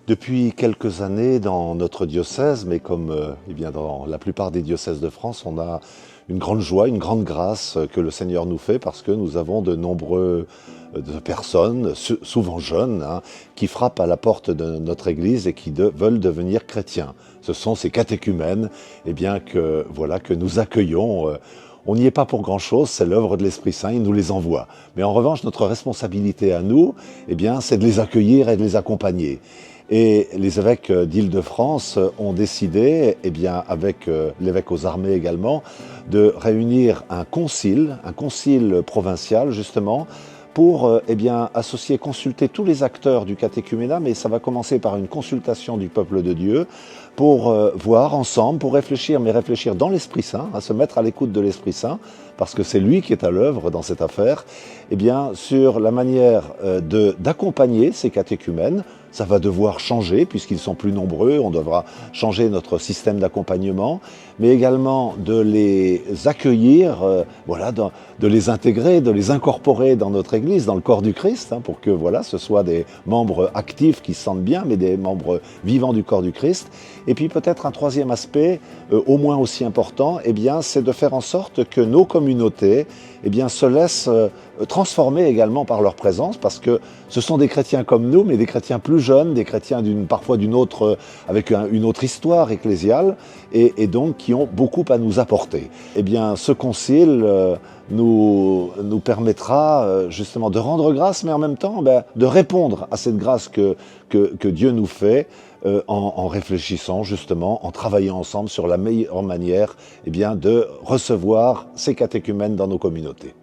Depuis quelques années, dans notre diocèse, mais comme dans la plupart des diocèses de France, on a une grande joie, une grande grâce que le Seigneur nous fait parce que nous avons de nombreuses personnes, souvent jeunes, qui frappent à la porte de notre Église et qui veulent devenir chrétiens. Ce sont ces catéchumènes que nous accueillons. On n'y est pas pour grand-chose, c'est l'œuvre de l'Esprit Saint, il nous les envoie. Mais en revanche, notre responsabilité à nous, c'est de les accueillir et de les accompagner. Et les évêques d'Île-de-France ont décidé, avec l'évêque aux armées également, de réunir un concile provincial justement, pour associer, consulter tous les acteurs du catéchuménat, mais ça va commencer par une consultation du peuple de Dieu, pour voir ensemble, pour réfléchir, mais réfléchir dans l'Esprit Saint, à se mettre à l'écoute de l'Esprit Saint, parce que c'est lui qui est à l'œuvre dans cette affaire, sur la manière d'accompagner ces catéchumènes. Ça va devoir changer puisqu'ils sont plus nombreux, on devra changer notre système d'accompagnement, mais également de les accueillir, de les intégrer, de les incorporer dans notre Église, dans le corps du Christ, pour que ce soit des membres actifs qui se sentent bien, mais des membres vivants du corps du Christ. Et puis peut-être un troisième aspect, au moins aussi important, c'est de faire en sorte que nos communautés se laissent transformer également par leur présence, parce que ce sont des chrétiens comme nous, mais des chrétiens plus jeunes, des chrétiens parfois avec une autre histoire ecclésiale, et donc qui ont beaucoup à nous apporter. Ce concile nous permettra justement de rendre grâce, mais en même temps de répondre à cette grâce que Dieu nous fait, en réfléchissant justement, en travaillant ensemble sur la meilleure manière de recevoir ces catéchumènes dans nos communautés.